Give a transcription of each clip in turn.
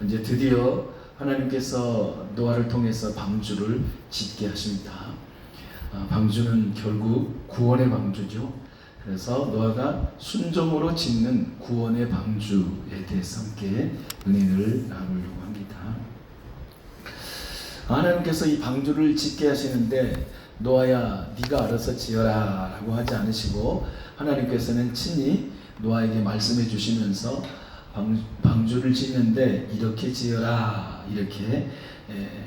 이제 드디어 하나님께서 노아를 통해서 방주를 짓게 하십니다. 방주는 결국 구원의 방주죠. 그래서 노아가 순종으로 짓는 구원의 방주에 대해서 함께 은혜를 나누려고 합니다. 하나님께서 이 방주를 짓게 하시는데 노아야 네가 알아서 지어라 라고 하지 않으시고 하나님께서는 친히 노아에게 말씀해 주시면서 방주를 짓는데 이렇게 지어라 이렇게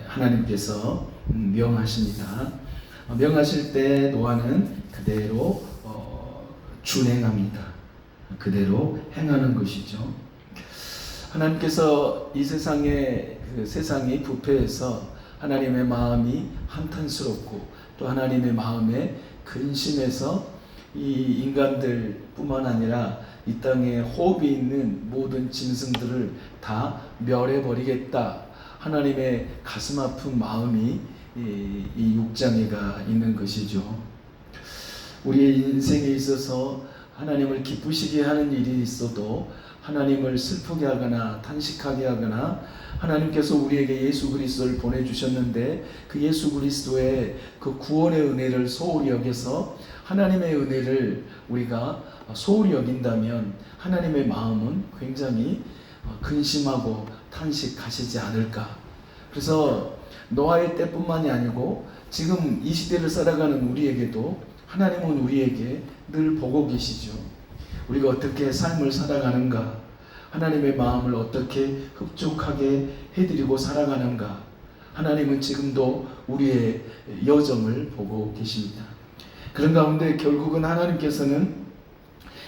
하나님께서 명하십니다. 명하실 때 노아는 그대로 준행합니다. 그대로 행하는 것이죠. 하나님께서 이 세상이 부패해서 하나님의 마음이 한탄스럽고 또 하나님의 마음에 근심해서 이 인간들 뿐만 아니라 이 땅에 호흡이 있는 모든 짐승들을 다 멸해버리겠다. 하나님의 가슴 아픈 마음이 이 6장에가 있는 것이죠. 우리의 인생에 있어서 하나님을 기쁘시게 하는 일이 있어도 하나님을 슬프게 하거나 탄식하게 하거나 하나님께서 우리에게 예수 그리스도를 보내주셨는데 그 예수 그리스도의 그 구원의 은혜를 소홀히 여겨서 하나님의 은혜를 우리가 소홀히 여긴다면 하나님의 마음은 굉장히 근심하고 탄식하시지 않을까. 그래서 노아의 때뿐만이 아니고 지금 이 시대를 살아가는 우리에게도 하나님은 우리에게 늘 보고 계시죠. 우리가 어떻게 삶을 살아가는가, 하나님의 마음을 어떻게 흡족하게 해드리고 살아가는가, 하나님은 지금도 우리의 여정을 보고 계십니다. 그런 가운데 결국은 하나님께서는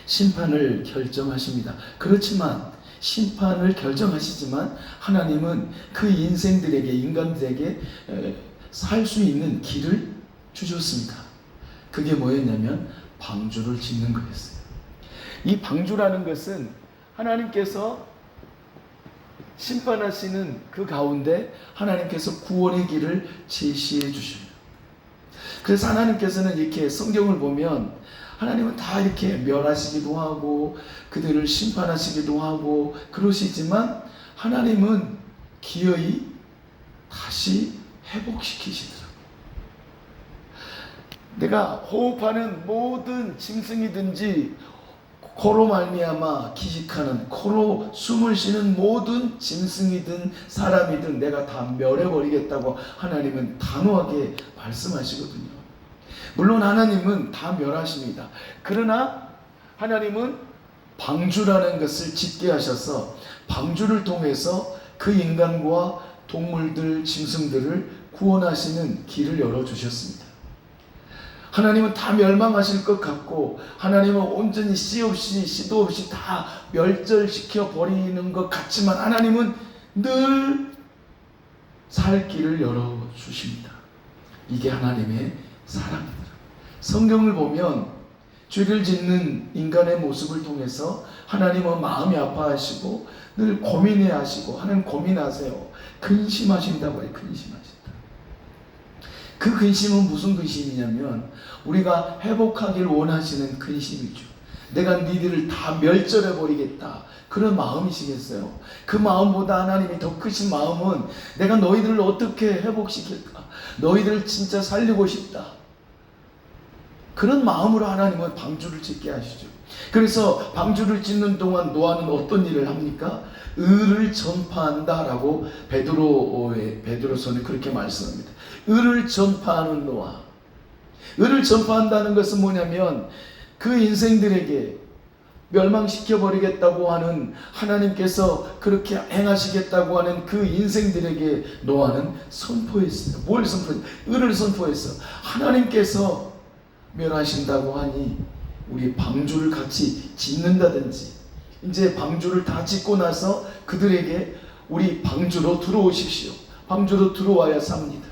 심판을 결정하십니다. 그렇지만 심판을 결정하시지만 하나님은 그 인간들에게 살 수 있는 길을 주셨습니다. 그게 뭐였냐면 방주를 짓는 거였어요. 이 방주라는 것은 하나님께서 심판하시는 그 가운데 하나님께서 구원의 길을 제시해 주십니다. 그래서 하나님께서는 이렇게 성경을 보면 하나님은 다 이렇게 멸하시기도 하고 그들을 심판하시기도 하고 그러시지만 하나님은 기어이 다시 회복시키시더라고요. 내가 호흡하는 모든 짐승이든지 코로 말미암아 기식하는 코로 숨을 쉬는 모든 짐승이든 사람이든 내가 다 멸해버리겠다고 하나님은 단호하게 말씀하시거든요. 물론 하나님은 다 멸하십니다. 그러나 하나님은 방주라는 것을 짓게 하셔서 방주를 통해서 그 인간과 동물들, 짐승들을 구원하시는 길을 열어주셨습니다. 하나님은 다 멸망하실 것 같고 하나님은 온전히 시도 없이 다 멸절시켜 버리는 것 같지만 하나님은 늘 살 길을 열어주십니다. 이게 하나님의 사랑입니다. 성경을 보면 죄를 짓는 인간의 모습을 통해서 하나님은 마음이 아파하시고 늘 고민해 하시고 하나님 고민하세요. 근심하신다고 해요. 근심하신다. 그 근심은 무슨 근심이냐면 우리가 회복하기를 원하시는 근심이죠. 내가 니들을 다 멸절해 버리겠다. 그런 마음이시겠어요. 그 마음보다 하나님이 더 크신 마음은 내가 너희들을 어떻게 회복시킬까? 너희들을 진짜 살리고 싶다. 그런 마음으로 하나님은 방주를 짓게 하시죠. 그래서 방주를 짓는 동안 노아는 어떤 일을 합니까? 의를 전파한다라고 베드로서는 그렇게 말씀합니다. 의를 전파하는 노아. 의를 전파한다는 것은 뭐냐면 그 인생들에게 멸망시켜버리겠다고 하는 하나님께서 그렇게 행하시겠다고 하는 그 인생들에게 노아는 선포했습니다. 뭘 선포했어요? 의를 선포했어. 하나님께서 멸하신다고 하니 우리 방주를 같이 짓는다든지 이제 방주를 다 짓고 나서 그들에게 우리 방주로 들어오십시오. 방주로 들어와야 삽니다.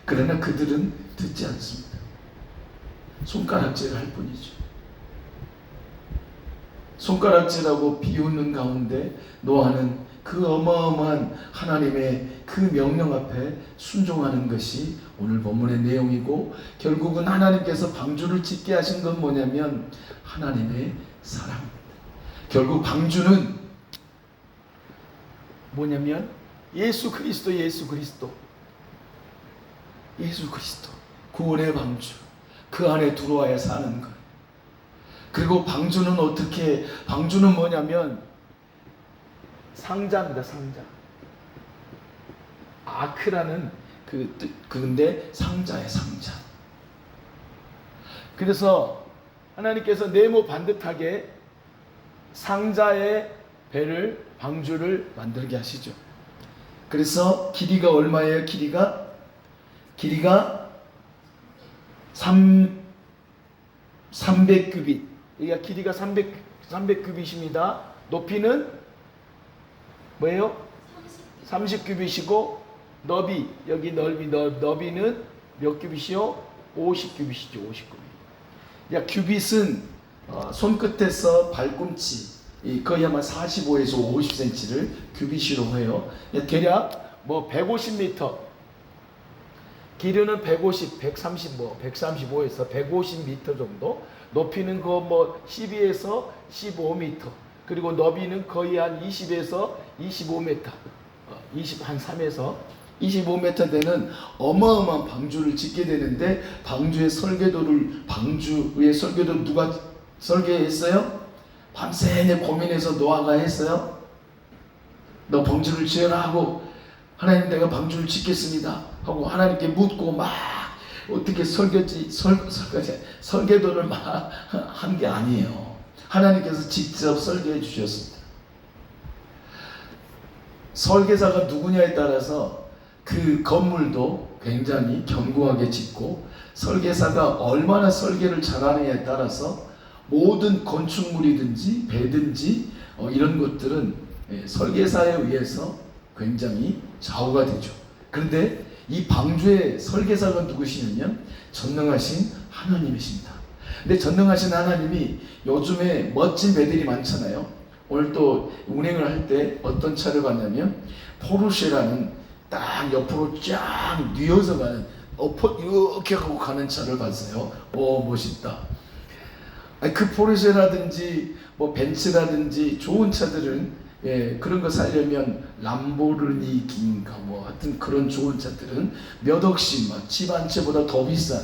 그러나 그들은 듣지 않습니다. 손가락질 할 뿐이죠. 손가락질하고 비웃는 가운데 노아는 그 어마어마한 하나님의 그 명령 앞에 순종하는 것이 오늘 본문의 내용이고 결국은 하나님께서 방주를 짓게 하신 건 뭐냐면 하나님의 사랑입니다. 결국 방주는 뭐냐면 예수 그리스도, 예수 그리스도, 예수 그리스도 구원의 방주, 그 안에 들어와야 사는 것. 그리고 방주는 어떻게, 방주는 뭐냐면 상자입니다. 상자. 아크라는 근데 상자의 상자. 그래서 하나님께서 네모 반듯하게 상자의 배를, 방주를 만들게 하시죠. 그래서 길이가 얼마예요? 길이가 300규빗. 여기가 길이가 300규빗입니다. 높이는 뭐예요? 30규빗이고 너비, 여기 너비는 몇 규빗이요? 50규빗이죠. 50규빗. 규빗은 손끝에서 발꿈치 거의 아마 45에서 50cm를 규빗으로 해요. 대략 150m, 길이는 150, 130, 135에서 150m 정도, 높이는 12에서 15m, 그리고 너비는 거의 한 20에서 25m, 한 3에서 25m 되는 어마어마한 방주를 짓게 되는데, 방주의 설계도를 누가 설계했어요? 밤새 고민해서 노아가 했어요. 너 방주를 지어라 하고, 하나님 내가 방주를 짓겠습니다 하고 하나님께 묻고 막 어떻게 설계도를 막 한 게 아니에요. 하나님께서 직접 설계해 주셨습니다. 설계사가 누구냐에 따라서 그 건물도 굉장히 견고하게 짓고, 설계사가 얼마나 설계를 잘하느냐에 따라서 모든 건축물이든지 배든지 이런 것들은 설계사에 의해서 굉장히 좌우가 되죠. 그런데 이 방주의 설계사가 누구시냐면 전능하신 하나님이십니다. 근데 전능하신 하나님이, 요즘에 멋진 배들이 많잖아요. 오늘 또 운행을 할 때 어떤 차를 봤냐면 포르쉐라는 딱 옆으로 쫙 뉘어서 가는, 이렇게 하고 가는 차를 봤어요. 오, 멋있다. 그 포르쉐라든지 벤츠라든지 좋은 차들은 그런 거 살려면 람보르기니인가 하여튼 그런 좋은 차들은 몇 억씩 집 한 채보다 더 비싼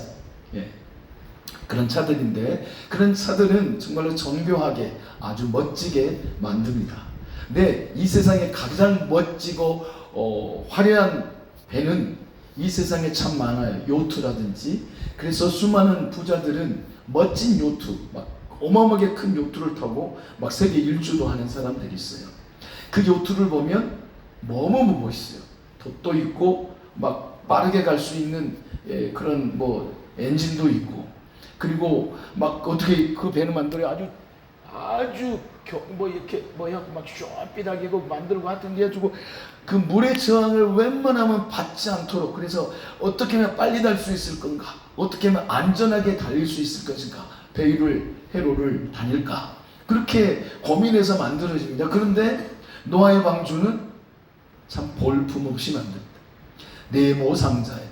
그런 차들인데, 그런 차들은 정말로 정교하게 아주 멋지게 만듭니다. 근데 이 세상에 가장 멋지고 화려한 배는 이 세상에 참 많아요. 요트라든지. 그래서 수많은 부자들은 멋진 요트, 어마어마하게 큰 요트를 타고 세계 일주도 하는 사람들이 있어요. 그 요트를 보면 너무 멋있어요. 돛도 있고 빠르게 갈 수 있는 그런 엔진도 있고, 그리고 어떻게 그 배는 만들어 아주 이렇게 쇼삐하게 만들고 하여튼 해가지고 그 물의 저항을 웬만하면 받지 않도록, 그래서 어떻게 하면 빨리 달 수 있을 건가, 어떻게 하면 안전하게 달릴 수 있을 것인가, 회로를 다닐까, 그렇게 고민해서 만들어집니다. 그런데 노아의 방주는 참 볼품없이 만듭니다. 네모 상자에,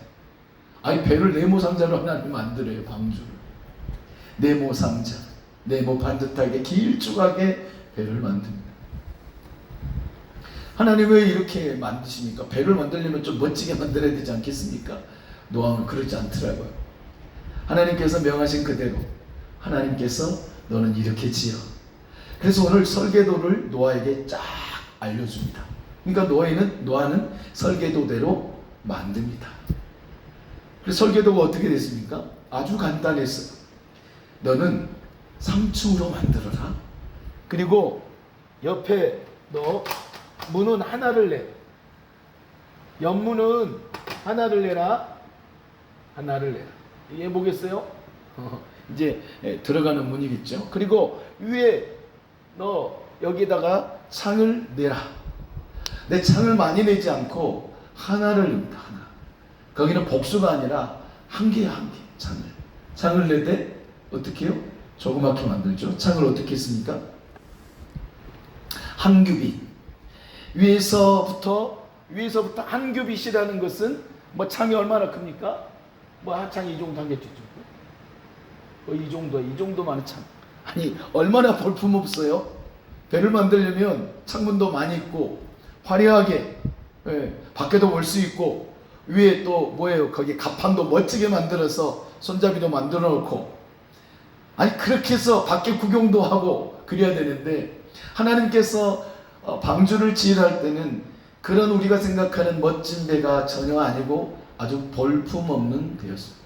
배를 네모 상자로 하나님 만들어요. 방주를 네모 상자, 네모 반듯하게 길쭉하게 배를 만듭니다. 하나님 왜 이렇게 만드십니까? 배를 만들려면 좀 멋지게 만들어야 되지 않겠습니까? 노아는 그러지 않더라고요. 하나님께서 명하신 그대로 하나님께서 너는 이렇게 지어. 그래서 오늘 설계도를 노아에게 쫙 알려줍니다. 그러니까 노아는 설계도대로 만듭니다. 그래서 설계도가 어떻게 됐습니까? 아주 간단했어요. 너는 3층으로 만들어라. 그리고 옆에 너 문은 하나를 내. 옆문은 하나를 내라. 하나를 내라. 이해 보겠어요? 이제 들어가는 문이겠죠. 그리고 위에 너 여기다가 창을 내라. 내 창을 많이 내지 않고 하나를 냅니다. 하나. 거기는 복수가 아니라 한 개 한 개 창을 내되 어떻게 해요? 조그맣게 만들죠. 창을 어떻게 했습니까? 한 규빗. 위에서부터 한 규빗이라는 것은 창이 얼마나 큽니까? 한 창이 이 정도 하겠죠. 이 정도만한 창. 아니 얼마나 볼품 없어요? 배를 만들려면 창문도 많이 있고 화려하게 밖에도 볼 수 있고 위에 또 뭐예요? 거기 가판도 멋지게 만들어서 손잡이도 만들어 놓고 아니 그렇게 해서 밖에 구경도 하고 그래야 되는데 하나님께서 방주를 지으할 때는 그런 우리가 생각하는 멋진 배가 전혀 아니고 아주 볼품없는 배였습니다.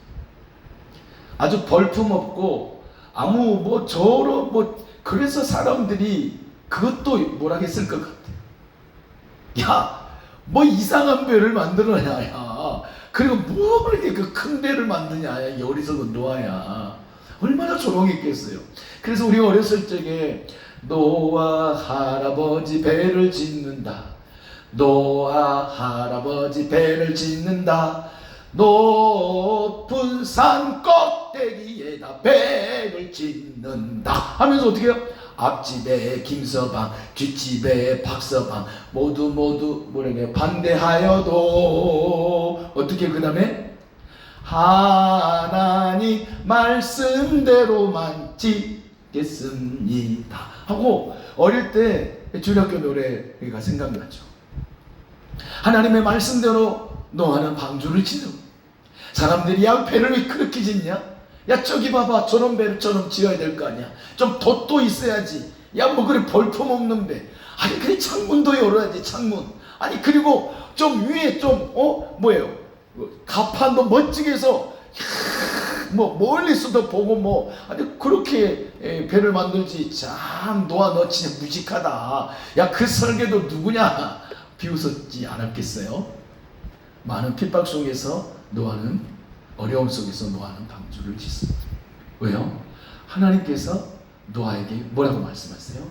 아주 볼품없고 아무 뭐 저런 뭐 그래서 사람들이 그것도 뭐라 했을 것 같아요. 야, 뭐 이상한 배를 만들어야 야. 그리고 뭐 이렇게 그 큰 배를 만드냐 야. 어리석은 노아야. 얼마나 조롱했겠어요. 그래서 우리가 어렸을 적에 노아 할아버지 배를 짓는다. 노아 할아버지 배를 짓는다. 높은 산 꼭대기에다 배를 짓는다 하면서 어떻게 해요? 앞집에 김서방, 뒷집에 박서방 모두 뭐라게 반대하여도 어떻게 그 다음에 하나님 말씀대로만 짓겠습니다 하고 어릴 때 주일학교 노래가 생각나죠. 하나님의 말씀대로 노아는 방주를 짓는 사람들이 야 배를 왜 그렇게 짓냐? 야 저기 봐봐 저런 배처럼 지어야 될 거 아니야. 좀 돛도 있어야지. 야 뭐 그래 볼품없는 배. 아니 그래 창문도 열어야지 창문. 아니 그리고 좀 위에 좀 뭐예요? 가판도 멋지게 해서 뭐 멀리서도 보고 뭐 아니 그렇게 배를 만들지. 참 노아 너 진짜 무식하다. 야 그 설계도 누구냐? 비웃었지 않았겠어요? 많은 핍박 속에서 노아는 어려움 속에서 노아는 방주를 짓습니다. 왜요? 하나님께서 노아에게 뭐라고 말씀하세요?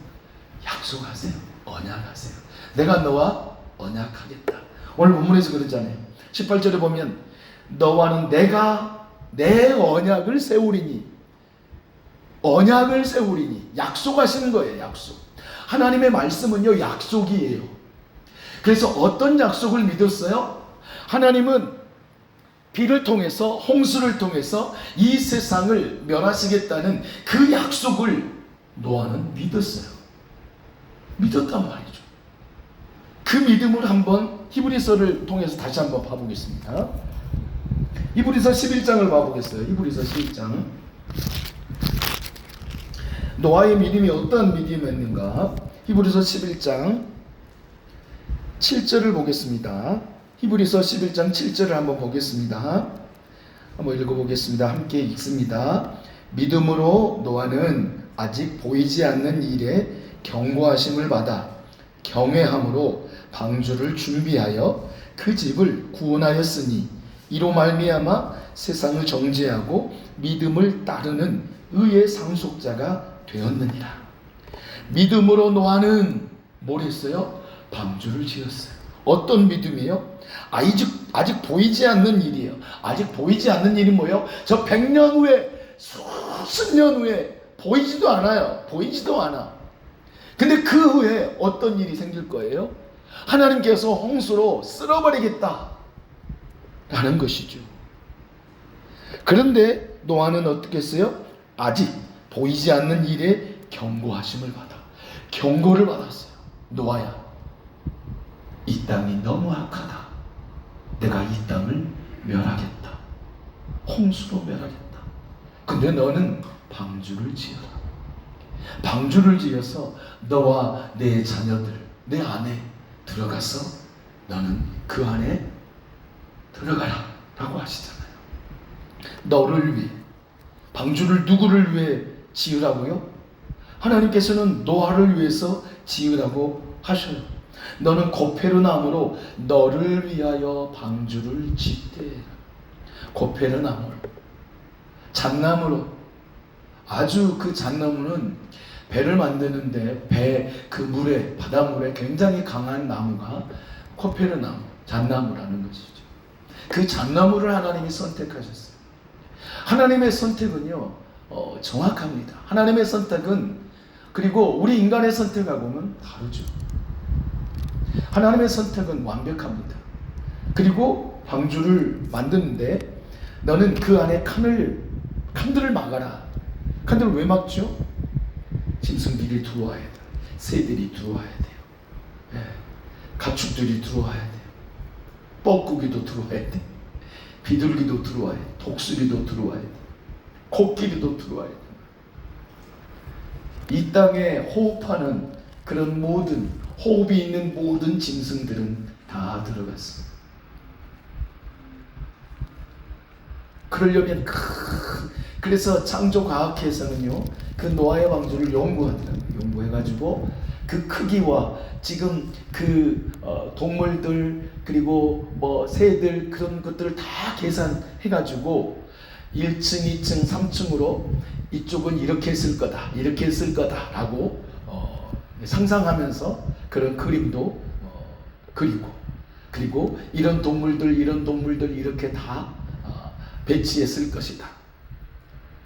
약속하세요. 언약하세요. 내가 너와 언약하겠다. 오늘 본문에서 그러잖아요. 18절에 보면 너와는 내가 내 언약을 세우리니 약속하시는 거예요. 약속. 하나님의 말씀은요 약속이에요. 그래서 어떤 약속을 믿었어요? 하나님은 비를 통해서 홍수를 통해서 이 세상을 멸하시겠다는 그 약속을 노아는 믿었어요. 믿었단 말이죠. 그 믿음을 한번 히브리서를 통해서 다시 한번 봐보겠습니다. 히브리서 11장을 봐보겠어요. 히브리서 11장. 노아의 믿음이 어떤 믿음이었는가? 히브리서 11장 7절을 보겠습니다. 히브리서 11장 7절을 한번 보겠습니다. 한번 읽어보겠습니다. 함께 읽습니다. 믿음으로 노아는 아직 보이지 않는 일에 경고하심을 받아 경외함으로 방주를 준비하여 그 집을 구원하였으니 이로 말미암아 세상을 정죄하고 믿음을 따르는 의의 상속자가 되었느니라. 믿음으로 노아는 뭘 했어요? 방주를 지었어요. 어떤 믿음이에요? 아직 보이지 않는 일이에요. 아직 보이지 않는 일이 뭐예요? 저 100년 후에 수십 년 후에 보이지도 않아요. 보이지도 않아. 근데 그 후에 어떤 일이 생길 거예요? 하나님께서 홍수로 쓸어버리겠다 라는 것이죠. 그런데 노아는 어떻게 했어요? 아직 보이지 않는 일에 경고하심을 받아. 경고를 받았어요. 노아야, 이 땅이 너무 악하다. 내가 이 땅을 멸하겠다. 홍수로 멸하겠다. 근데 너는 방주를 지어라. 방주를 지어서 너와 내 자녀들, 내 안에 들어가서 너는 그 안에 들어가라 라고 하시잖아요. 너를 위해. 방주를 누구를 위해 지으라고요? 하나님께서는 노아를 위해서 지으라고 하셔요. 너는 고페르나무로 너를 위하여 방주를 짓되. 고페르나무로, 잣나무로. 아주 그 잣나무는 배를 만드는데 그 물에, 바닷물에 굉장히 강한 나무가 코페르나무, 잣나무라는 것이죠. 그 잣나무를 하나님이 선택하셨어요. 하나님의 선택은요 정확합니다. 하나님의 선택은, 그리고 우리 인간의 선택하고는 다르죠. 하나님의 선택은 완벽합니다. 그리고 방주를 만드는데 너는 그 안에 칸들을 막아라. 칸들을 왜 막죠? 짐승들이 들어와야 돼요. 새들이 들어와야 돼요. 네. 가축들이 들어와야 돼. 뻐꾸기도 들어와야 돼. 비둘기도 들어와야 돼. 독수리도 들어와야 돼. 코끼리도 들어와야 돼. 이 땅에 호흡하는 그런 모든 호흡이 있는 모든 짐승들은 다 들어갔어. 그러려면 그래서 창조과학회에서는요 그 노아의 방주를 연구하더라고요. 연구해가지고 그 크기와 지금 그 동물들 그리고 뭐 새들 그런 것들을 다 계산해가지고 1층, 2층, 3층으로 이쪽은 이렇게 쓸 거다, 이렇게 쓸 거다라고 상상하면서 그런 그림도 그리고 이런 동물들 이렇게 다 배치했을 것이다.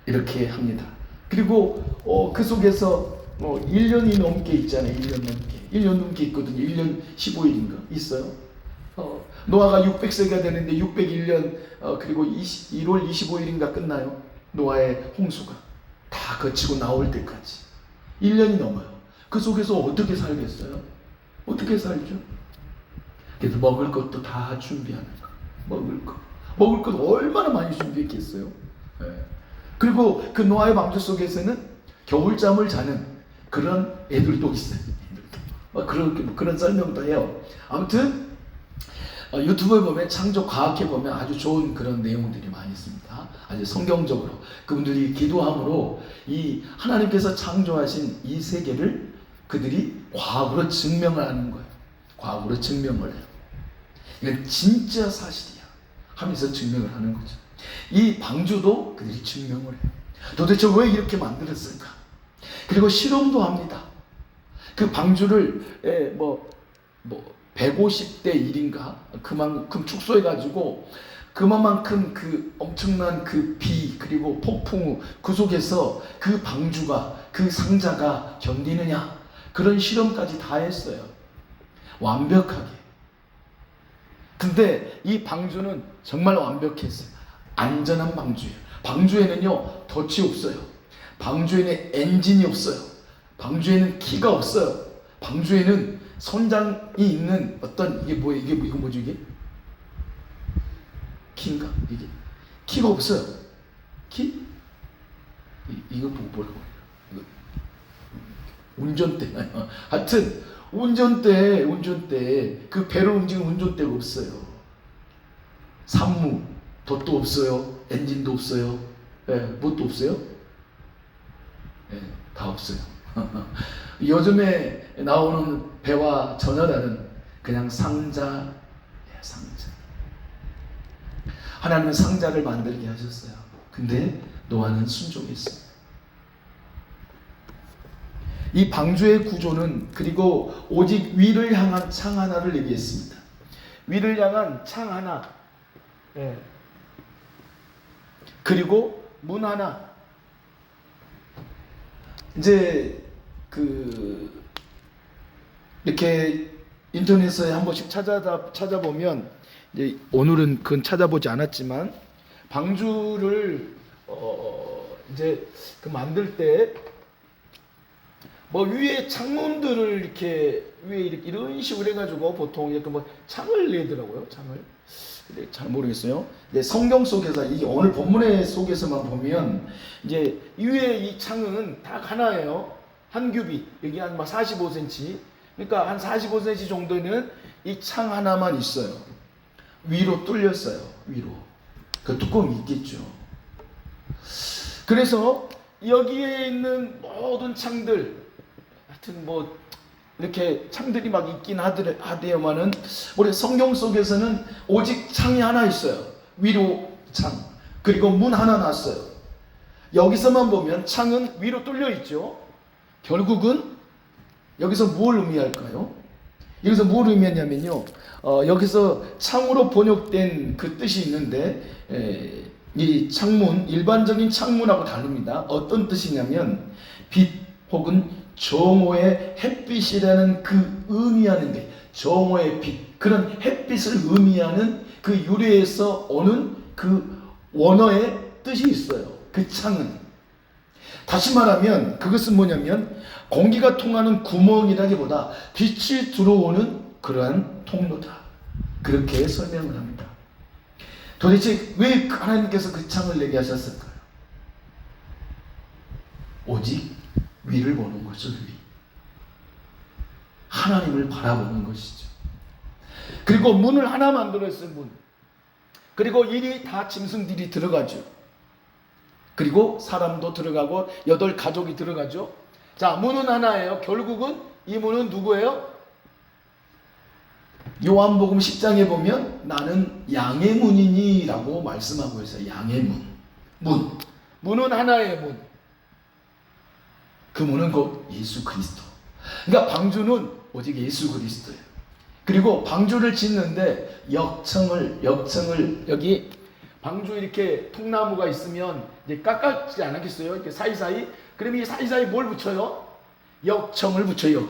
이렇게 합니다. 그리고 그 속에서 1년이 넘게 있잖아요. 1년 넘게 있거든요. 1년 15일인가 있어요. 노아가 600세가 되는데 601년 그리고 1월 25일인가 끝나요. 노아의 홍수가 다 거치고 나올 때까지 1년이 넘어요. 그 속에서 어떻게 살겠어요? 어떻게 살죠? 그래서 먹을 것도 다 준비하는 거. 먹을 것 얼마나 많이 준비했겠어요? 네. 그리고 그 노아의 방주 속에서는 겨울잠을 자는 그런 애들도 있어요. 그런 설명도 해요. 아무튼 유튜브에 보면 창조과학에 보면 아주 좋은 그런 내용들이 많이 있습니다. 아주 성경적으로 그분들이 기도함으로 이 하나님께서 창조하신 이 세계를 그들이 과학으로 증명을 하는 거예요. 과학으로 증명을 해요. 이건 진짜 사실이야 하면서 증명을 하는 거죠. 이 방주도 그들이 증명을 해요. 도대체 왜 이렇게 만들었을까? 그리고 실험도 합니다. 그 방주를 150대 1인가 그만큼 축소해가지고 그만큼 그 엄청난 그 비 그리고 폭풍 후 그 속에서 그 방주가 그 상자가 견디느냐 그런 실험까지 다 했어요. 완벽하게. 근데 이 방주는 정말 완벽했어요. 안전한 방주예요. 방주에는요 덫이 없어요. 방주에는 엔진이 없어요. 방주에는 키가 없어요. 방주에는 선장이 있는 어떤 이거 뭐죠 이게? 키인가? 이게 키가 없어요. 키? 이거 뭐라고 해요? 운전대. 하여튼 운전대 그 배를 움직이는 운전대가 없어요. 산무 돛도 없어요. 엔진도 없어요. 뭣도 없어요? 다 없어요. 요즘에 나오는 배와 전혀 다른 그냥 상자. 하나님은 상자를 만들게 하셨어요. 근데 노아는 순종했습니다. 이 방주의 구조는 그리고 오직 위를 향한 창 하나를 얘기했습니다. 위를 향한 창 하나, 그리고 문 하나. 이제 이렇게 인터넷에 한 번씩 찾아보면 이제 오늘은 그건 찾아보지 않았지만 방주를 이제 그 만들 때 뭐 위에 창문들을 이렇게 위에 이런 식으로 해가지고 보통 이렇게 뭐 창을 내더라고요. 창을. 근데 잘 모르겠어요. 근데 성경 속에서 이 오늘 본문의 속에서만 보면 이제 이 위에 이 창은 딱 하나예요. 한 규빗 여기 한 45cm. 그러니까 한 45cm 정도는 이 창 하나만 있어요. 위로 뚫렸어요. 위로. 그 뚜껑이 있겠죠. 그래서 여기에 있는 모든 창들 하여튼 뭐 이렇게 창들이 막 있긴 하대요만은 우리 성경 속에서는 오직 창이 하나 있어요. 위로 창. 그리고 문 하나 놨어요. 여기서만 보면 창은 위로 뚫려 있죠. 결국은 여기서 뭘 의미할까요? 여기서 뭘 의미하냐면요. 여기서 창으로 번역된 그 뜻이 있는데 이 창문, 일반적인 창문하고 다릅니다. 어떤 뜻이냐면 빛 혹은 정오의 햇빛이라는 그 의미하는 게 정오의 빛, 그런 햇빛을 의미하는 그 유래에서 오는 그 원어의 뜻이 있어요. 그 창은. 다시 말하면 그것은 뭐냐면 공기가 통하는 구멍이라기보다 빛이 들어오는 그러한 통로다. 그렇게 설명을 합니다. 도대체 왜 하나님께서 그 창을 내게 하셨을까요? 오직 위를 보는 거죠. 위. 하나님을 바라보는 것이죠. 그리고 문을 하나 만들었어요. 문. 그리고 이리 다 짐승들이 들어가죠. 그리고 사람도 들어가고 8가족이 들어가죠. 자, 문은 하나예요. 결국은 이 문은 누구예요? 요한복음 10장에 보면 나는 양의 문이니 라고 말씀하고 있어요. 양의 문. 문은 하나의 문. 그 문은 곧 예수 그리스도. 그러니까 방주는 오직 예수 그리스도예요. 그리고 방주를 짓는데 역청을 여기 방주 이렇게 통나무가 있으면 이제 깎아지지 않겠어요? 이렇게 사이사이. 그러면 이 사이사이 뭘 붙여요? 역청을 붙여요.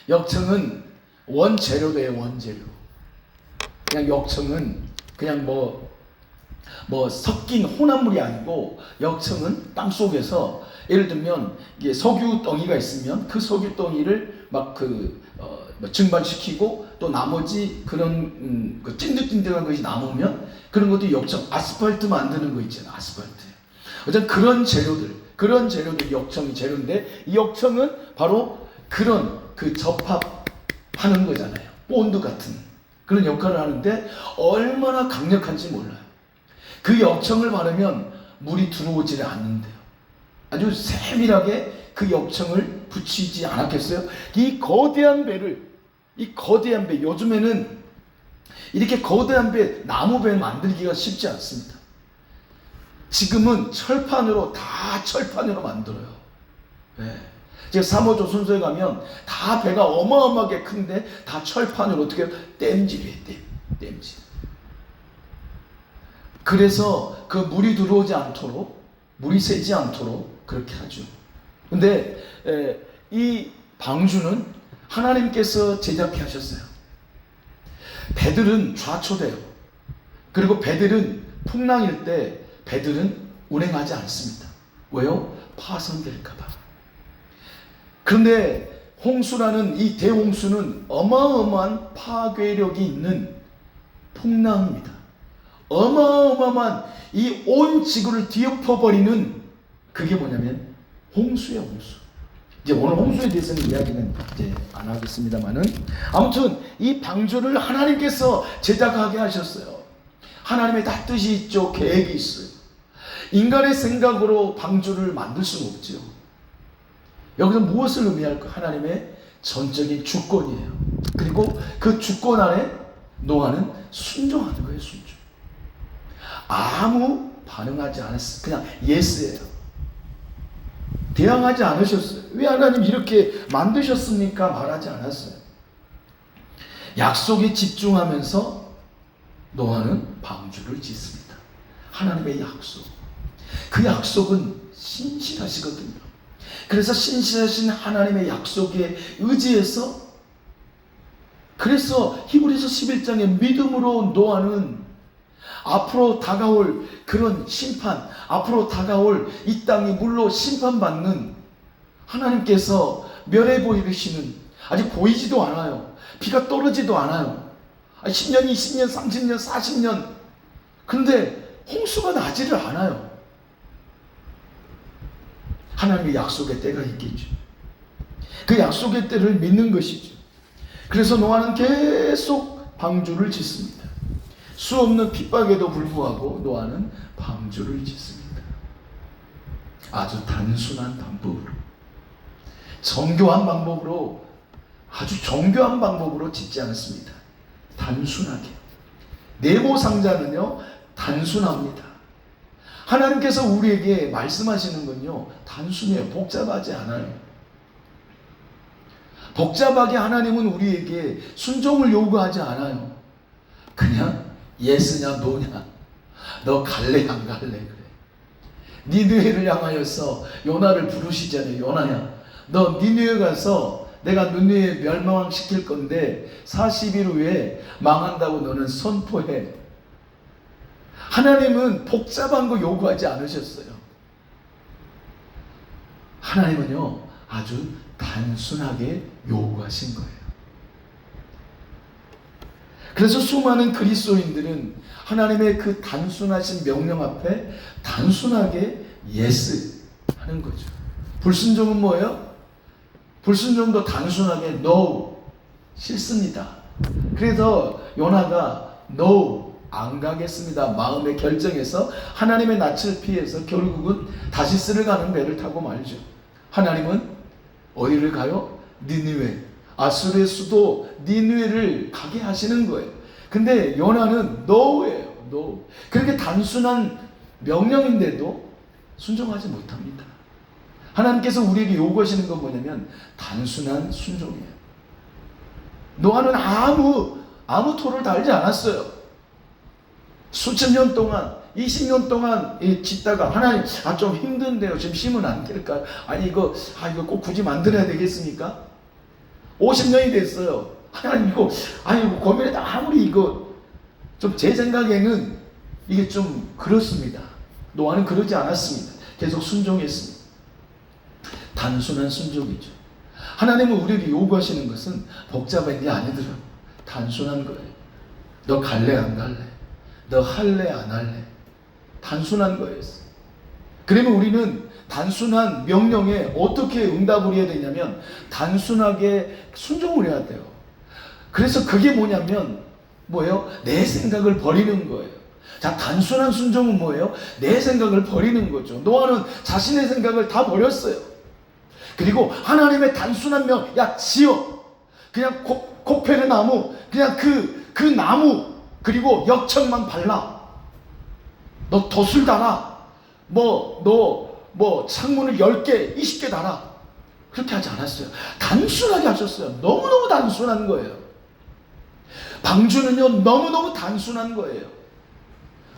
역청은 원재료예요. 원재료. 그냥 역청은 그냥 뭐 섞인 혼합물이 아니고, 역청은 땅 속에서 예를 들면 이게 석유덩이가 있으면 그 석유덩이를 막 증발시키고 또 나머지 그런 그 찐득찐득한 것이 남으면 그런 것도 역청. 아스팔트 만드는 거 있잖아요. 아스팔트. 어쨌든 그런 재료들 역청이 재료인데, 이 역청은 바로 그런 그 접합하는 거잖아요. 본드 같은 그런 역할을 하는데 얼마나 강력한지 몰라요. 그 역청을 바르면 물이 들어오지를 않는데요. 아주 세밀하게 그 역청을 붙이지 않았겠어요? 이 거대한 배, 요즘에는 이렇게 거대한 배, 나무 배 만들기가 쉽지 않습니다. 지금은 철판으로 만들어요. 네. 지금 3호조 순서에 가면 다 배가 어마어마하게 큰데 다 철판으로 어떻게 땜질해요. 땜질. 그래서 그 물이 들어오지 않도록, 물이 새지 않도록 그렇게 하죠. 근데 이 방주는 하나님께서 제작해 하셨어요. 배들은 좌초돼요. 그리고 배들은 풍랑일 때 배들은 운행하지 않습니다. 왜요? 파손될까봐. 그런데 홍수라는 이 대홍수는 어마어마한 파괴력이 있는 풍랑입니다. 어마어마한 이 온 지구를 뒤엎어버리는, 그게 뭐냐면 홍수예요. 홍수. 이제 오늘 홍수에 대해서는 이야기는 이제 안 하겠습니다만은, 아무튼 이 방주를 하나님께서 제작하게 하셨어요. 하나님의 다 뜻이 있죠. 계획이 있어요. 인간의 생각으로 방주를 만들 수는 없죠. 여기서 무엇을 의미할까? 하나님의 전적인 주권이에요. 그리고 그 주권 안에 노아는 순종하는 거예요. 순종. 아무 반응하지 않았어요. 그냥 예스예요. 대항하지 않으셨어요. 왜 하나님 이렇게 만드셨습니까? 말하지 않았어요. 약속에 집중하면서 노아는 방주를 짓습니다. 하나님의 약속. 그 약속은 신실하시거든요. 그래서 신실하신 하나님의 약속에 의지해서, 그래서 히브리서 11장에 믿음으로 노아는 앞으로 다가올 그런 심판, 앞으로 다가올 이 땅이 물로 심판받는, 하나님께서 멸해 보이시는, 아직 보이지도 않아요. 비가 떨어지도 않아요. 10년, 20년, 30년, 40년. 그런데 홍수가 나지를 않아요. 하나님의 약속의 때가 있겠죠. 그 약속의 때를 믿는 것이죠. 그래서 노아는 계속 방주를 짓습니다. 수없는 핍박에도 불구하고 노아는 방주를 짓습니다. 아주 단순한 방법으로, 아주 정교한 방법으로 짓지 않습니다. 단순하게. 네모 상자는요, 단순합니다. 하나님께서 우리에게 말씀하시는 건요, 단순해요. 복잡하지 않아요. 복잡하게 하나님은 우리에게 순종을 요구하지 않아요. 그냥 예스냐 노냐, 너 갈래 안 갈래. 그래. 니느웨를 향하여서 요나를 부르시잖아요. 요나야, 너 니느웨 가서 내가 니느웨 멸망시킬 건데 40일 후에 망한다고 너는 선포해. 하나님은 복잡한 거 요구하지 않으셨어요. 하나님은요, 아주 단순하게 요구하신 거예요. 그래서 수많은 그리스도인들은 하나님의 그 단순하신 명령 앞에 단순하게 예스 하는 거죠. 불순종은 뭐예요? 불순종도 단순하게 no, 싫습니다. 그래서 요나가 no, 안 가겠습니다. 마음의 결정해서 하나님의 낯을 피해서 결국은 다시스를 가는 배를 타고 말죠. 하나님은 어디를 가요? 니느웨, 아수르의 수도 니느웨를 가게 하시는 거예요. 근데 요나는 no예요. no. 그렇게 단순한 명령인데도 순종하지 못합니다. 하나님께서 우리에게 요구하시는 건 뭐냐면 단순한 순종이에요. 노아는 아무 토를 달지 않았어요. 수천 년 동안 20년 동안 짓다가 하나님 좀 힘든데요. 지금 심으면 안 될까요? 아니 이거 꼭 굳이 만들어야 되겠습니까? 50년이 됐어요. 하나님 이거 고민해도 아무리 이거 좀 제 생각에는 이게 좀 그렇습니다. 노아는 그러지 않았습니다. 계속 순종했습니다. 단순한 순종이죠. 하나님은 우리에게 요구하시는 것은 복잡한 게 아니더라고요. 단순한 거예요. 너 갈래 안 갈래? 너 할래 안 할래? 단순한 거였어요. 그러면 우리는 단순한 명령에 어떻게 응답을 해야 되냐면 단순하게 순종을 해야 돼요. 그래서 그게 뭐냐면 뭐예요? 내 생각을 버리는 거예요. 자, 단순한 순종은 뭐예요? 내 생각을 버리는 거죠. 노아는 자신의 생각을 다 버렸어요. 그리고 하나님의 단순한 야 지어, 그냥 코페르 나무, 그냥 그 나무, 그리고 역청만 발라. 너 돛을 달아. 너 창문을 10개, 20개 달아. 그렇게 하지 않았어요. 단순하게 하셨어요. 너무너무 단순한 거예요. 방주는요, 너무너무 단순한 거예요.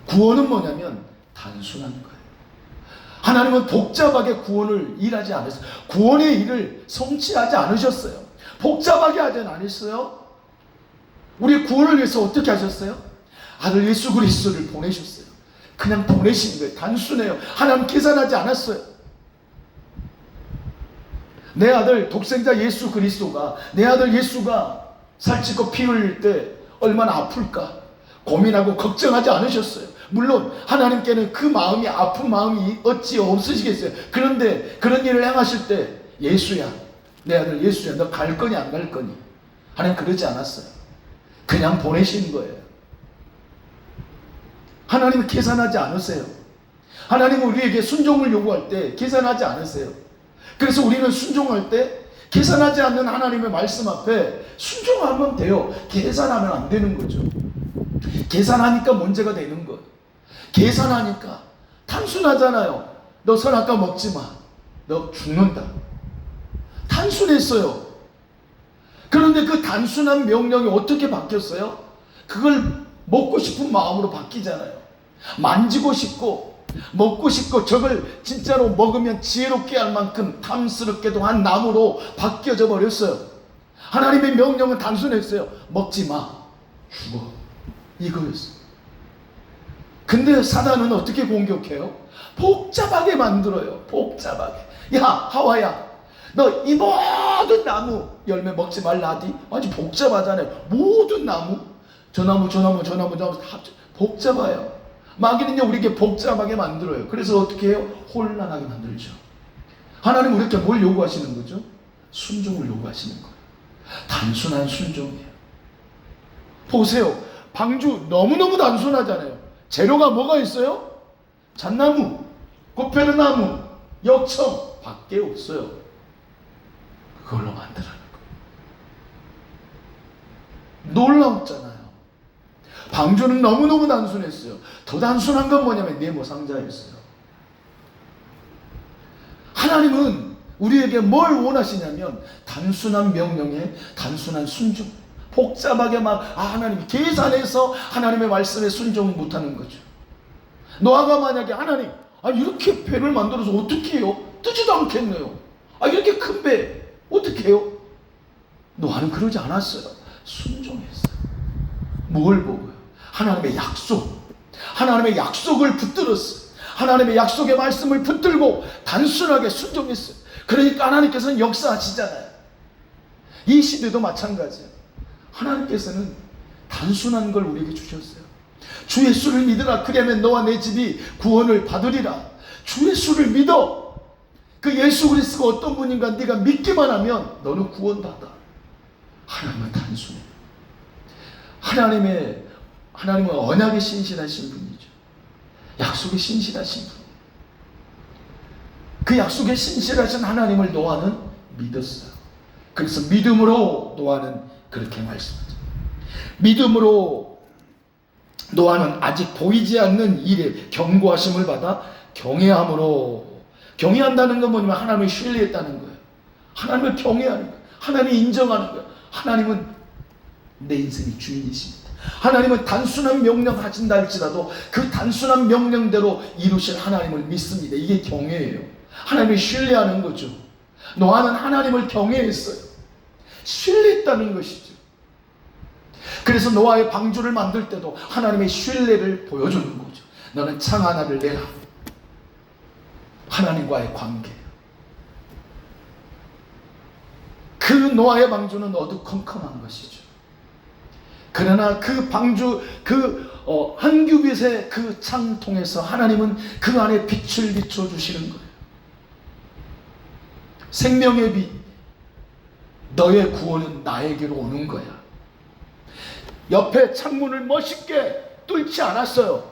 구원은 뭐냐면 단순한 거예요. 하나님은 복잡하게 구원을 일하지 않았어요. 구원의 일을 성취하지 않으셨어요. 복잡하게 하지 않으셨어요. 우리의 구원을 위해서 어떻게 하셨어요? 아들 예수 그리스도를 보내셨어요. 그냥 보내신 거예요. 단순해요. 하나님 계산하지 않았어요. 내 아들 독생자 예수 그리스도가, 내 아들 예수가 살찌고 피 흘릴 때 얼마나 아플까 고민하고 걱정하지 않으셨어요. 물론 하나님께는 그 마음이, 아픈 마음이 어찌 없으시겠어요. 그런데 그런 일을 행하실 때 예수야, 내 아들 예수야, 너 갈 거니 안 갈 거니? 하나님 그러지 않았어요. 그냥 보내신 거예요. 하나님은 계산하지 않으세요. 하나님은 우리에게 순종을 요구할 때 계산하지 않으세요. 그래서 우리는 순종할 때 계산하지 않는 하나님의 말씀 앞에 순종하면 돼요. 계산하면 안 되는 거죠. 계산하니까 문제가 되는 거예요. 계산하니까 단순하잖아요. 너 선악과 먹지 마. 너 죽는다. 단순했어요. 그런데 그 단순한 명령이 어떻게 바뀌었어요? 그걸 먹고 싶은 마음으로 바뀌잖아요. 만지고 싶고 먹고 싶고 저걸 진짜로 먹으면 지혜롭게 할 만큼 탐스럽게도 한 나무로 바뀌어져 버렸어요. 하나님의 명령은 단순했어요. 먹지 마. 죽어. 이거였어요. 근데 사단은 어떻게 공격해요? 복잡하게 만들어요. 복잡하게. 야 하와야, 너 이 모든 나무 열매 먹지 말라 하디? 아주 복잡하잖아요. 모든 나무, 저 나무 다 복잡해요. 마귀는요 우리에게 복잡하게 만들어요. 그래서 어떻게 해요? 혼란하게 만들죠. 하나님은 우리에게 뭘 요구하시는 거죠? 순종을 요구하시는 거예요. 단순한 순종이에요. 보세요. 방주 너무너무 단순하잖아요. 재료가 뭐가 있어요? 잣나무, 고페르나무, 역청 밖에 없어요. 그걸로 만들어낸 거예요. 놀라웠잖아요. 방주는 너무너무 단순했어요. 더 단순한 건 뭐냐면 네모 상자였어요. 하나님은 우리에게 뭘 원하시냐면 단순한 명령에 단순한 순종. 복잡하게 하나님이 계산해서 하나님의 말씀에 순종을 못하는 거죠. 노아가 만약에 하나님 이렇게 배를 만들어서 어떻게 해요? 뜨지도 않겠네요. 이렇게 큰 배 어떻게 해요? 노아는 그러지 않았어요. 순종했어요. 뭘 보고요? 하나님의 약속. 하나님의 약속을 붙들었어요. 하나님의 약속의 말씀을 붙들고 단순하게 순종했어요. 그러니까 하나님께서는 역사하시잖아요. 이 시대도 마찬가지예요. 하나님께서는 단순한 걸 우리에게 주셨어요. 주 예수를 믿으라. 그러면 너와 내 집이 구원을 받으리라. 주 예수를 믿어. 그 예수 그리스도가 어떤 분인가 네가 믿기만 하면 너는 구원받아. 하나님은 단순해. 하나님은 언약에 신실하신 분이죠. 약속에 신실하신 분. 그 약속에 신실하신 하나님을 노아는 믿었어요. 그래서 믿음으로 노아는 그렇게 말씀하죠. 믿음으로 노아는 아직 보이지 않는 일에 경고하심을 받아 경외함으로, 경외한다는 건 뭐냐면 하나님을 신뢰했다는 거예요. 하나님을 경외하는 거예요. 하나님을 인정하는 거예요. 하나님은 내 인생의 주인이십니다. 하나님은 단순한 명령 하신다 할지라도 그 단순한 명령대로 이루실 하나님을 믿습니다. 이게 경외예요. 하나님을 신뢰하는 거죠. 노아는 하나님을 경외했어요. 신뢰했다는 것이죠. 그래서 노아의 방주를 만들 때도 하나님의 신뢰를 보여주는 거죠. 너는 창 하나를 내라. 하나님과의 관계. 그 노아의 방주는 어두컴컴한 것이죠. 그러나 그 방주, 한 규빗의 그 창 통해서 하나님은 그 안에 빛을 비춰주시는 거예요. 생명의 빛, 너의 구원은 나에게로 오는 거야. 옆에 창문을 멋있게 뚫지 않았어요.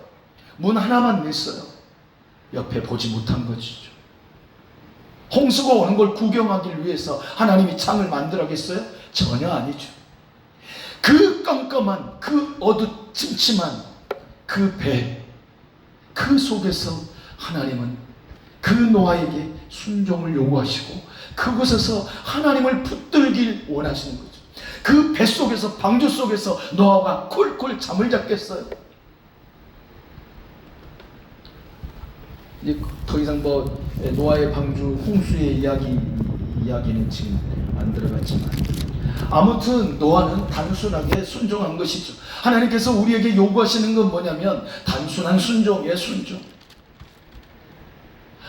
문 하나만 냈어요. 옆에 보지 못한 것이죠. 홍수가 오는 걸 구경하기 위해서 하나님이 창을 만들었겠어요? 전혀 아니죠. 그 깜깜한, 그 어두침침한 그 배, 그 속에서 하나님은 그 노아에게 순종을 요구하시고 그곳에서 하나님을 붙들길 원하시는 거죠. 그 배 속에서, 방주 속에서 노아가 콜콜 잠을 잤겠어요? 이제 더 이상 노아의 방주 홍수의 이야기는 지금 안 들어갔지만, 아무튼 노아는 단순하게 순종한 것이죠. 하나님께서 우리에게 요구하시는 건 뭐냐면 단순한 순종이에요. 순종.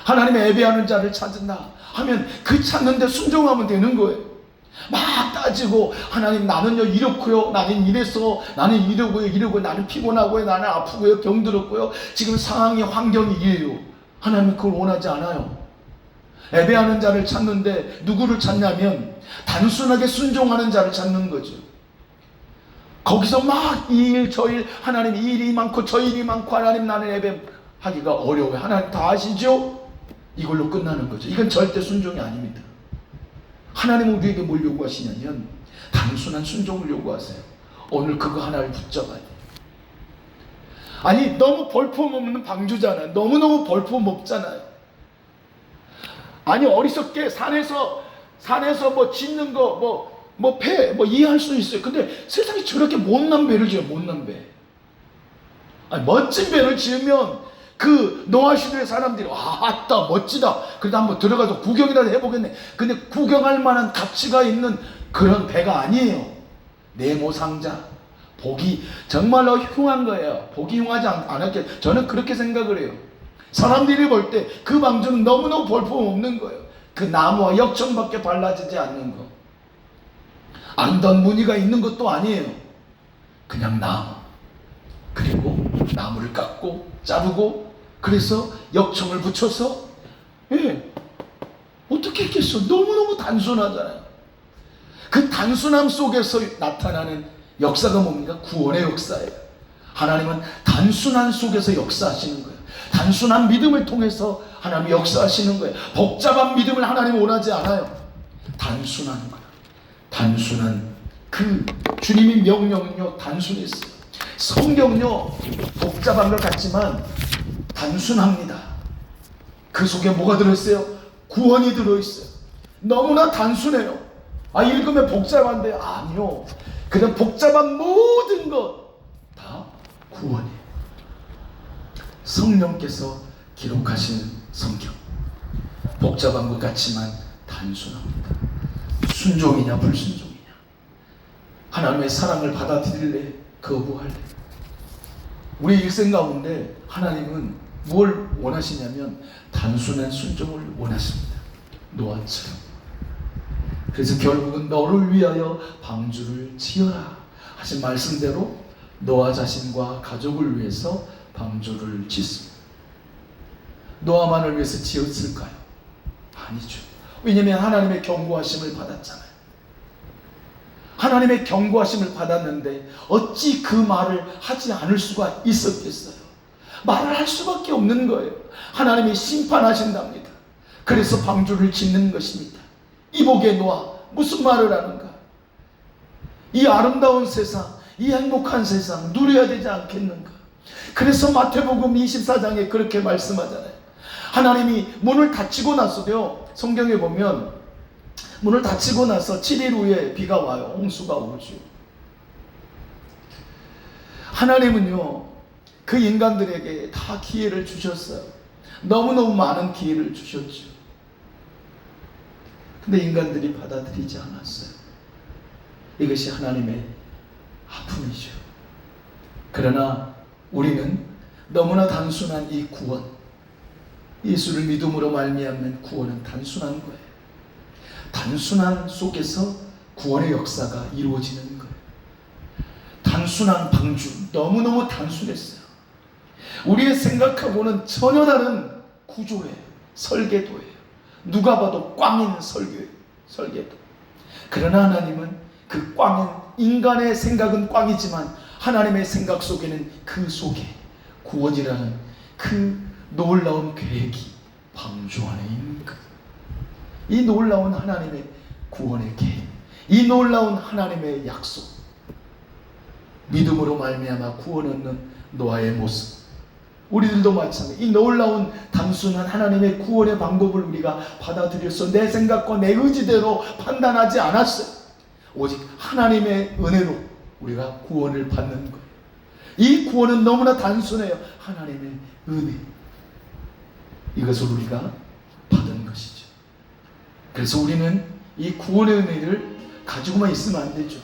하나님의 예배하는 자를 찾는다 하면 그 찾는데 순종하면 되는 거예요. 막 따지고 하나님 나는요 이렇고요, 나는 이래서, 나는 이러고요, 나는 피곤하고요, 나는 아프고요, 병들었고요, 지금 상황이 환경이 이래요. 하나님은 그걸 원하지 않아요. 예배하는 자를 찾는데 누구를 찾냐면 단순하게 순종하는 자를 찾는 거죠. 거기서 막 이 일 저 일, 하나님 이 일이 많고 저 일이 많고 하나님 나는 예배하기가 어려워요. 하나님 다 아시죠? 이걸로 끝나는 거죠. 이건 절대 순종이 아닙니다. 하나님은 우리에게 뭘 요구하시냐면 단순한 순종을 요구하세요. 오늘 그거 하나를 붙잡아야 돼요. 아니 너무 볼품없는 방주잖아요. 너무너무 볼품 없잖아요. 아니 어리석게 산에서 뭐 짓는 거 배 이해할 수 있어요. 근데 세상에 저렇게 못난 배를 지어요. 못난 배. 아니 멋진 배를 지으면 그 노아 시대의 사람들이 아따 멋지다. 그래도 한번 들어가서 구경이라도 해보겠네. 근데 구경할 만한 가치가 있는 그런 배가 아니에요. 네모상자. 보기 정말로 흉한 거예요. 보기 흉하지 않았게 저는 그렇게 생각을 해요. 사람들이 볼 때 그 방주는 너무너무 볼품 없는 거예요. 그 나무와 역청밖에 발라지지 않는 거. 아름다운 무늬가 있는 것도 아니에요. 그냥 나무. 그리고 나무를 깎고 자르고 그래서 역청을 붙여서 어떻게 했겠어? 너무너무 단순하잖아요. 그 단순함 속에서 나타나는 역사가 뭡니까? 구원의 역사예요. 하나님은 단순한 속에서 역사하시는 거예요. 단순한 믿음을 통해서 하나님이 역사하시는 거예요. 복잡한 믿음을 하나님은 원하지 않아요. 단순한 거예요. 단순한 그 주님의 명령은요 단순했어요. 성경은요 복잡한 것 같지만 단순합니다. 그 속에 뭐가 들어있어요? 구원이 들어있어요. 너무나 단순해요. 읽으면 복잡한데 아니요. 그냥 복잡한 모든 것 다 구원이에요. 성령께서 기록하신 성경 복잡한 것 같지만 단순합니다. 순종이냐 불순종이냐, 하나님의 사랑을 받아들일래 거부할래. 우리 일생 가운데 하나님은 뭘 원하시냐면 단순한 순종을 원하십니다. 노아처럼. 그래서 결국은 너를 위하여 방주를 지어라 하신 말씀대로 노아 자신과 가족을 위해서 방주를 짓습니다. 노아만을 위해서 지었을까요? 아니죠. 왜냐하면 하나님의 경고하심을 받았잖아요. 하나님의 경고하심을 받았는데 어찌 그 말을 하지 않을 수가 있었겠어요? 말을 할 수밖에 없는 거예요. 하나님이 심판하신답니다. 그래서 방주를 짓는 것입니다. 이복의 노아, 무슨 말을 하는가? 이 아름다운 세상, 이 행복한 세상 누려야 되지 않겠는가? 그래서 마태복음 24장에 그렇게 말씀하잖아요. 하나님이 문을 닫히고 나서도요, 성경에 보면 문을 닫히고 나서 7일 후에 비가 와요. 홍수가 오죠. 하나님은요, 그 인간들에게 다 기회를 주셨어요. 너무너무 많은 기회를 주셨죠. 근데 인간들이 받아들이지 않았어요. 이것이 하나님의 아픔이죠. 그러나 우리는 너무나 단순한 이 구원, 예수를 믿음으로 말미암는 구원은 단순한 거예요. 단순한 속에서 구원의 역사가 이루어지는 거예요. 단순한 방주, 너무너무 단순했어요. 우리의 생각하고는 전혀 다른 구조예요. 설계도예요. 누가 봐도 꽝인 설계도. 그러나 하나님은 그 꽝인, 인간의 생각은 꽝이지만 하나님의 생각 속에는 그 속에 구원이라는 그 놀라운 계획이 방주 안에 있는 거예요. 이 놀라운 하나님의 구원의 계획, 이 놀라운 하나님의 약속, 믿음으로 말미암아 구원 얻는 노아의 모습, 우리들도 마찬가지. 이 놀라운 단순한 하나님의 구원의 방법을 우리가 받아들여서 내 생각과 내 의지대로 판단하지 않았어요. 오직 하나님의 은혜로 우리가 구원을 받는 거예요. 이 구원은 너무나 단순해요. 하나님의 은혜, 이것을 우리가 받은 것이죠. 그래서 우리는 이 구원의 은혜를 가지고만 있으면 안 되죠.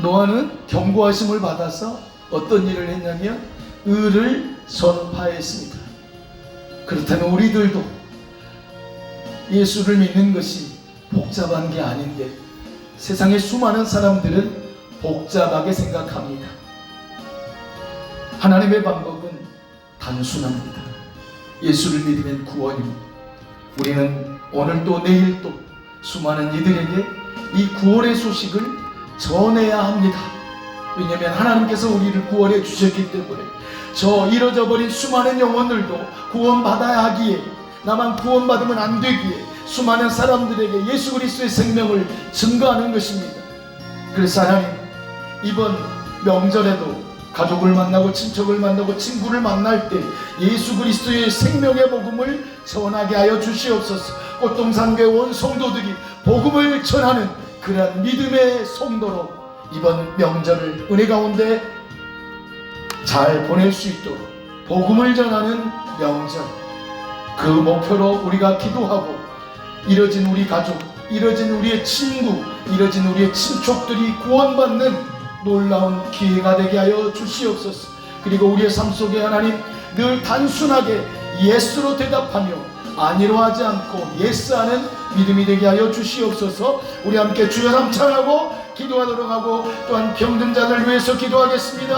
노아는 경고하심을 받아서 어떤 일을 했냐면 의를 전파했습니다. 그렇다면 우리들도 예수를 믿는 것이 복잡한 게 아닌데 세상의 수많은 사람들은 복잡하게 생각합니다. 하나님의 방법은 단순합니다. 예수를 믿으면 구원입니다. 우리는 오늘도 내일도 수많은 이들에게 이 구원의 소식을 전해야 합니다. 왜냐하면 하나님께서 우리를 구원해 주셨기 때문에 저 잃어져 버린 수많은 영혼들도 구원받아야 하기에, 나만 구원받으면 안 되기에 수많은 사람들에게 예수 그리스도의 생명을 증거하는 것입니다. 그래서 하나님, 이번 명절에도 가족을 만나고 친척을 만나고 친구를 만날 때 예수 그리스도의 생명의 복음을 전하게 하여 주시옵소서. 꽃동산교회 온 성도들이 복음을 전하는 그러한 믿음의 성도로 이번 명절을 은혜 가운데 잘 보낼 수 있도록 복음을 전하는 명절, 그 목표로 우리가 기도하고 이뤄진 우리 가족, 이뤄진 우리의 친구, 이뤄진 우리의 친족들이 구원받는 놀라운 기회가 되게 하여 주시옵소서. 그리고 우리의 삶 속에 하나님 늘 단순하게 예스로 대답하며 아니로 하지 않고 예스하는 믿음이 되게 하여 주시옵소서. 우리 함께 주여 삼창하고 기도하도록 하고 또한 병든 자들 위해서 기도하겠습니다.